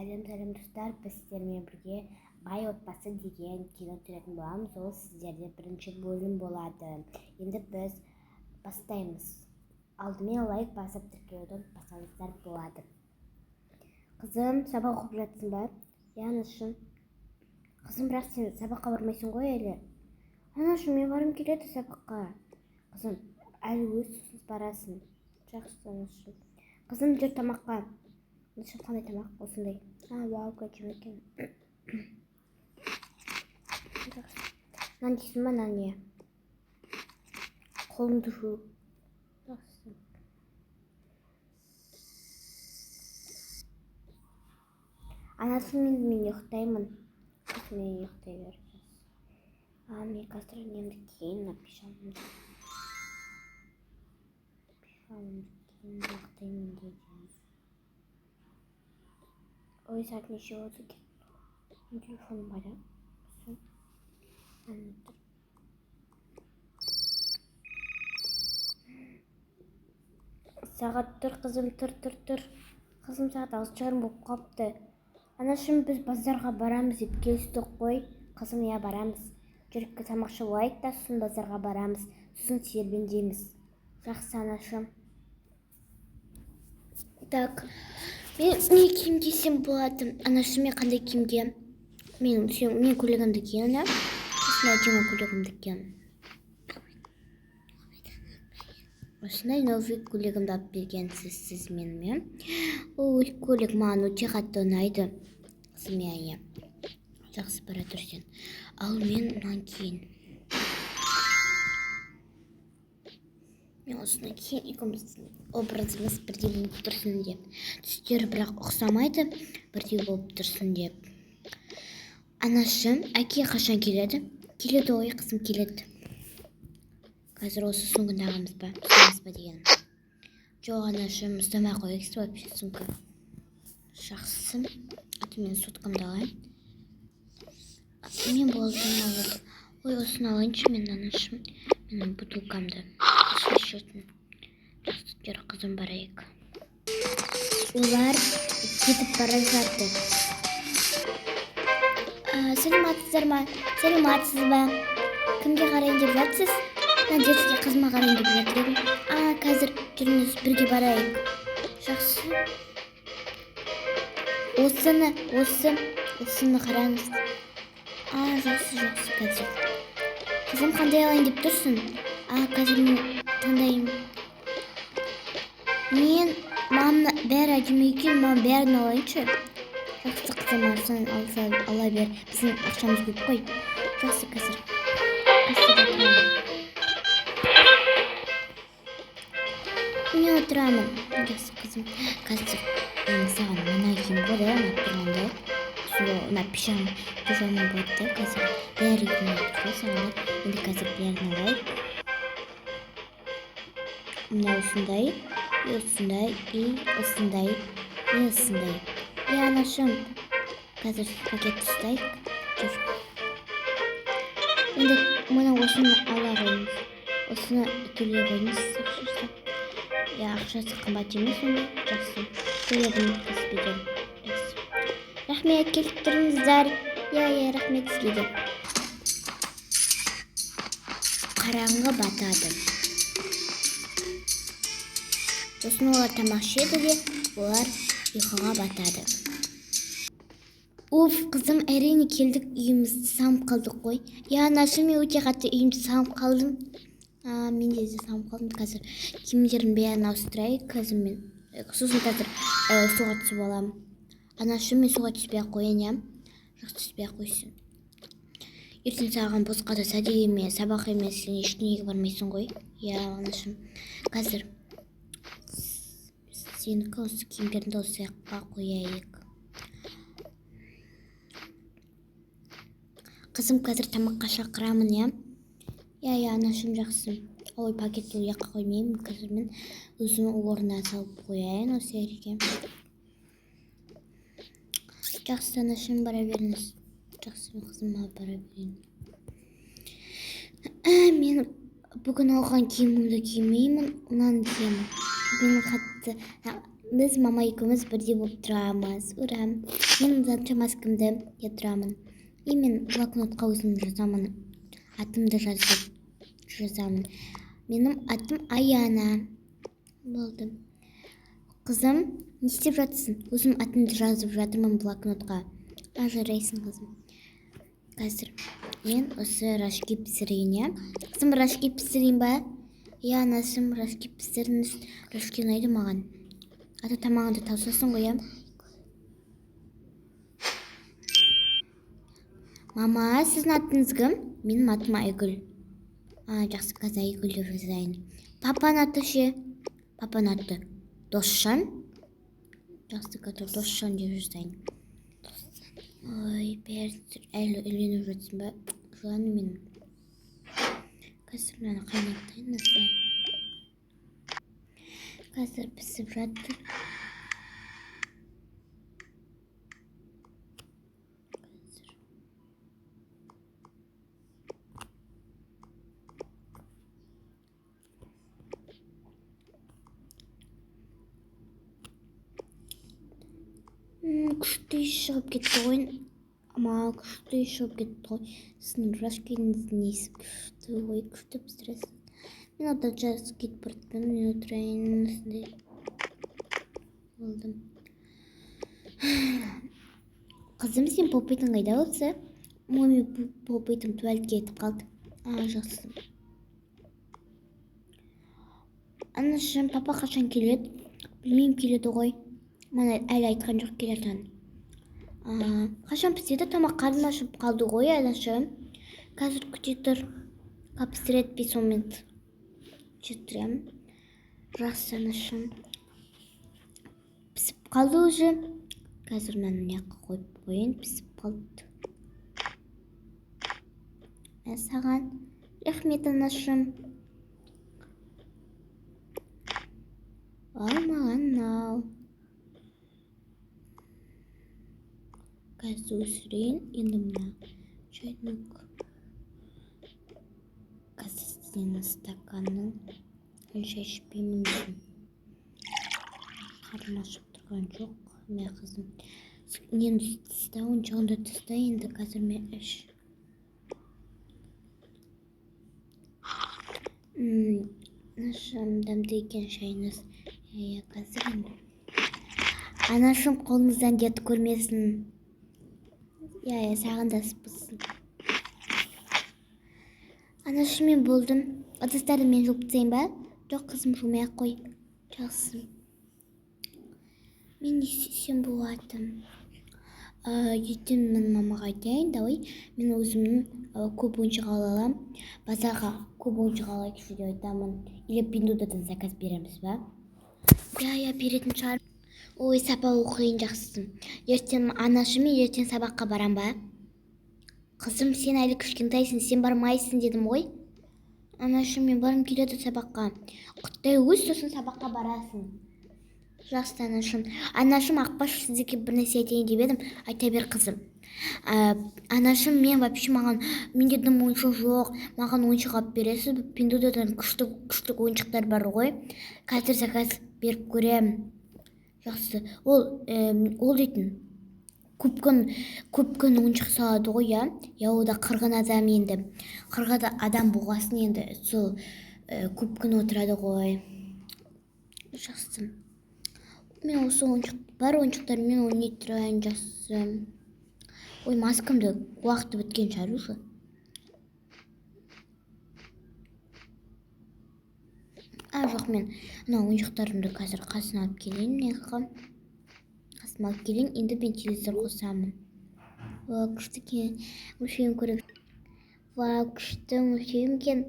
Сәлем достар, біз сіздермен бірге Бай отбасы деген кино түсіретін боламыз. Ол сіздерде бірінші бөлім болады. Енді біз бастаймыз. Алдымен лайк басып тіркеуді басаңыздар болады. Қызым, сабақ оқып жатсың ба? Анашым. Қызым, бірақ сен сабаққа бармайсың ғой әлі? Анашым, мен барым келеді сабаққа. Қызым, әлі өз барасың. Жақсы, анашым. Қызым, жүр тамаққа. Анашым, қандай тамақ? Осындай. Вау, көтем екен. Нан дейсің ба, нан не? Қолымды жу. Жақсы. Анашым, мен ұйықтаймын. Мен ұйықтай беріп. Мен қазір немді кейін пижамамды кейін ұйықтаймын дейді. Ой, saat неше oldu ki? Telefonum var ya. Сағат тұр, қызым, тұр. Қызым, сағат 6:30 болып қалыпты. Анашым, біз базарға барамыз деп келістік қой. Қызым, я барамыз. Жүрекке тамақшы болайық та, сосын базарға барамыз. Сосын серуендейміз. Жақсы, анашым. Так, мен не киім кисем болады? Анашым, мен қандай киімге? Мен көйлегімді киемін, да? Осындай әдемі көйлегімді киемін. Осындай новый көйлегімді алып бергенсіз сіз меніме. Ол көйлек маған өте қатты ұнайды. Қызым, я. Жақсы бара тұрсен. Ал мен мұнан кейін. Мен осыны кейін екеуміздің образымыз бірдей болып тұрсын деп. Түстері бірақ ұқсамайды, бірдей болып тұрсын деп. Анашым, әке қашан келеді? Келеді ғой, қызым, келеді. Қазір осы сумкандағымыз ба? Ұстамыз ба деген. Жоқ, анашым, ұстамай қойықсы вообще сумка. Жақсы. Аты мен соткамды алайын. Мен болдым алып. Ой, осыны алайыншы мен, анашым. Менің бутылкамды. Шешетін. Жақсы, жүр, қызым, барайық. Олар кетіп бара жатты. Сәлематсыз ба? Кімге қарайын деп жатсыз? Детский қызыма қарайын деп жатыр едім. Қазір жүріңіз, бірге барайық. Жақсы. Осыны қараңыз. Жақсы, қазір. Қызым, қандай алайын деп тұрсың? Қазір мен таңдайым. Мен мамны бәрі әдемі екен, мам бәрін алайыншы. Жақсы, қызым, алсын ала бер. Біздің ақшамыз көп қой. Жақсы, қазір. Мен отырамын. Жақсы, қызым. Қазір саған мына киім ғой, ұнап тұрғанда. Мына пижама болады да, қазір. Бәрі ұнап тұрған саған. Енді қазір бәрін алайық. Мына осындай, осындай. Анашым, қазір пакет ұстайық. Жүр. Енді мұны осыны ала қойыңыз. Осыны төлей қойыңыз. Ақшасы қымбат емес онда. Жақсы. Төледім кәсіпбеден. Рахмет, келіп тұрыңыздар. Рахмет сізге де. Қараңғы батады. Сосын олар тамақ ішеді де, олар ұйқыға батады. Қызым, әрине келдік, үйімізді салып қалдық қой. Анашым, мен өте қатты үйімді салып қалдым. Мен де салып қалдым. Қазір киімдерін бәрін ауыстырайық. Қазір мен сосын қазір суға түсіп аламын. Анашым, мен суға түспей-ақ қояйын, Жақсы, түспей-ақ қойсын. Ертең саған босқа да сәдек емес, сабақ емес, сен ештеңеге бармайсың ғой. Анашым, қазір сенікі осы киімдерді осы жаққа қояйық. Қызым, қазір тамаққа шақырамын, анашым, жақсы. Ой, пакетті ұяққа қоймаймын. Қазір мен өзімі орнына салып қояйын осы жерге. Жақсы, анашым, бара беріңіз. Жақсы, мен қызыма бара берейін. Мен бүгін алған киімімді кимеймін, мынаны киемін. Мен қатты Біз мама екеуміз бірдей болып тұрамыз. Ура! Мен затшы маскамды ятырамын. И мен блокнотқа өзім жазамын. Атымды жазамын. Менің атым Аяна. Болды. Қызым, не істеп жатсың? Өзім атымды жазып жатырмын блокнотқа. Жарайсың, қызым. Қазір мен осы рашки пісірейін, иә? Қызым, рашки пісірейін ба? Иә, анашым, рашки пісіріңіз. Рашки ұнайды маған. Ата тамағыңды таусасын ғой, иә? Мама, сіздің атыңыз кім? Менің атым Айгүл. Жақсы, қазір Айгүл деп жазайын. Папаның аты ше? Папаның аты Досжан. Жақсы, қазір Досжан деп жазайын. Ой, бәрі әлі үйленіп жатсың ба? Жыланы менің. Қазір мені қайнатайын, осылай. Қазір пісіп жатыр. Күшті шығып кетті ғой. Ама күшті шығып кетті ғой. Сіздің рашкеңіздің несі күшті ғой. Күшті пісіресіз. Мен ода жазып кетіп бардым. Мен отырайын осындай. Болдым. Қызым, сен попитің қайда осы? Маме попитім туалетке кетіп қалды. Жақсы. Анашым, папа қашан келеді? Білмеймін, келеді ғой. Мана әлі айтқан жоқ келетін. Қашан піседі? Тамақ қарным ашып қалды ғой, анашым. Қазір күте тұр. Пісіреді 5 минут. Жетірем. Жақсы, анашым. Пісіп қалды уже. Қазір мен яққа қойып қойын. Пісіп қалды. Мен саған рахмет, анашым. Ал маған ал. Қазір өсірейін. Енді мына чайник. Қазір сенің стаканның. Шай ішпеймін деймін. Қарным ашып тұрған жоқ. Мен қызым. Нені тұста, ойыншығынды тұста, енді қазір мен іш. Анашым, дәмді екен шайыңыз. Қазір енді. Анашым, қолыңыздан дерт көрмесін. Саған да спасын. Анашым, мен болдым. Ыдыстарды мен жуып тастайын ба? Жоқ, қызым, жумай-ақ қой. Жақсы. Мен не істесем болады? Ертең мен мамаға айтайын, давай. Мен өзімнің көп ойыншық алалам. Базарға көп ойыншық алайықшы деп айтамын. Или Пиндудадан заказ береміз ба? Иә, беретін шығар. Ой, сапалы оқиын, жақсысың. Ертең анашымен ертең сабаққа барам ба? Қызым, сен әлі кішкентайсың, сен бармайсың дедім ғой. Анашым, мен барым келеді сабаққа. Құттай өз, сосын сабаққа барасың. Жақсы, анашым. Анашым, Ақбаш сіздерге бір нәрсе айтайын деп едім. Айта бер, қызым. Анашым, мен вообще менде дым ойыншық жоқ. Маған ойыншық алып бересіз. Пиндудадан күшті ойыншықтар бар ғой. Қазір заказ беріп көрем. Жақсы. Ол дейтін. Көп күн ойыншық салады ғой, я? Ода қырғын адам енді. Қырғын адам болғасын енді. Сол көп күн отырады ғой. Жақсы. Мен осы бар ойыншықтармен ойнай тұрайын, жақсы. Ой, маскамды уақыты біткен шығар уже. Жоқ, мен ойыншықтарымды қазір қасына алып келейін. Қасыма алып келейін, енді мен телевизор қосамын. Күшті кен, мультфильм көріп. Күшті мультфильм кен.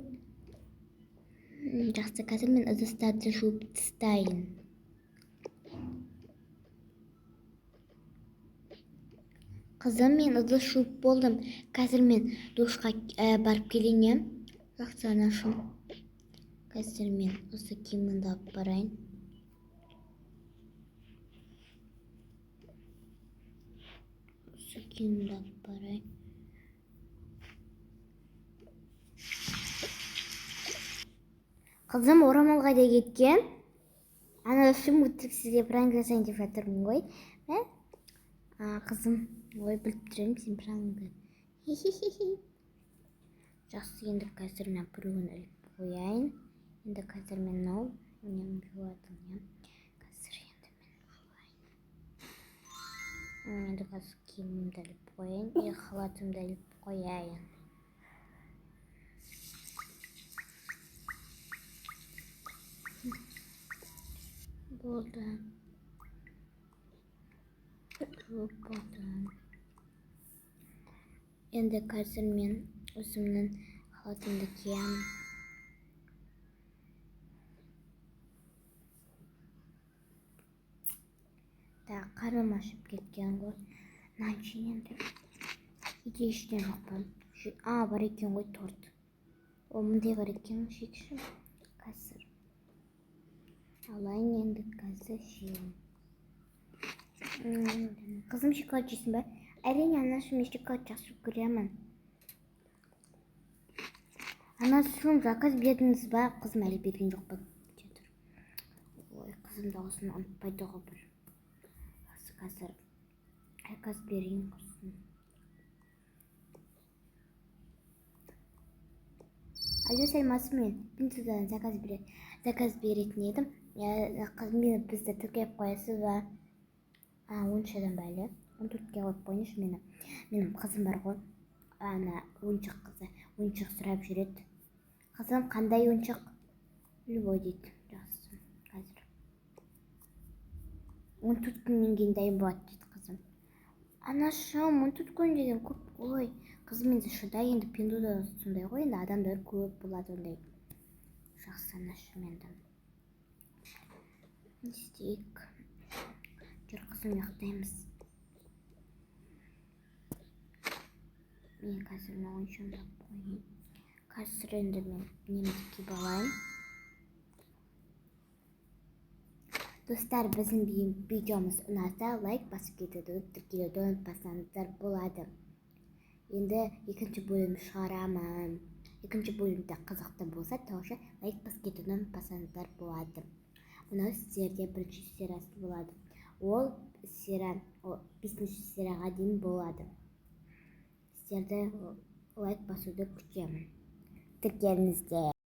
Жақсы, қазір мен ыдыстарды жуып тастайын. Қызым, мен ыдыс жуып болдым. Қазір мен душқа барып келейін. Жақсы, анашым. Қазір мен осы киімімді алып барайын. Осы киімімді алып барайын. Қызым, орамал қайда кеткен? Ана шым өтірік сізге пранк жасайын деп жатырмын ғой. Қызым, ой біліп тұрамын сен пранкыңды. Жақсы, енді қазір мен біреуін іліп қояйын. Енді қазір мен мынау немді жуатын, қазір енді мен жуайын. Енді қазір киімімді іліп қояйын, халатымды іліп қояйын. Болды. Болды. Енді қазір мен өзімнің халатымды киемін. Қарным ашып кеткен ғой. Нан жейін деп. Үйде ештеңе жоқ па? Бар екен ғой, торт. Мындай бар екен, жейікші. Қазір алайын, енді қазір жейін. Қызым, шоколад жейсің бе? Әрине, анашым, мен шоколад жақсы көремін. Анашым, заказ бердіңіз ба? Қызым әлі берген жоқ па? Ой, қызым да осыны ұмытпайды ғой бір. Қазір заказ берейін құрсын. Алло, сәлеметсіз, мен сізден заказ беретін едім. Мені бізді тіркеп қоясыз ба? 10-шадан ба әлі? 14-ке қойып қойыңызшы мені. Менің қызым бар ғой. Ойыншық қызы. Ойыншық сұрап жүреді. Қызым, қандай ойыншық? Любой дейді. Жақсы, қазір. 14 күннен кейін дайын болады дейді қызым. Анашым, 14 күн деген көп қой. Қызым, енді шыдай, енді пендуда сондай ғой, енді адамдар көп болады ондай. Жақсы, анашым, енді. Не істейік? Жүр, қызым, ұйықтаймыз. Мен қазір ойыншығымды қойайын. Қазір енді мен немді киіп алайын. Достар, біздің видеомыз ұнаса, лайк басып кетуді, тіркелуді ұмытпасаңыздар болады. Енді екінші бөлім шығарамын. Екінші бөлімде қызықты болса, тоже лайк басып кетуді ұмытпасаңыздар болады. Мынау сіздерде бірінші сериясы болады. Ол 5-ші серияға дейін болады. Сіздерді лайк басуды күтемін. Тіркеліңіздер.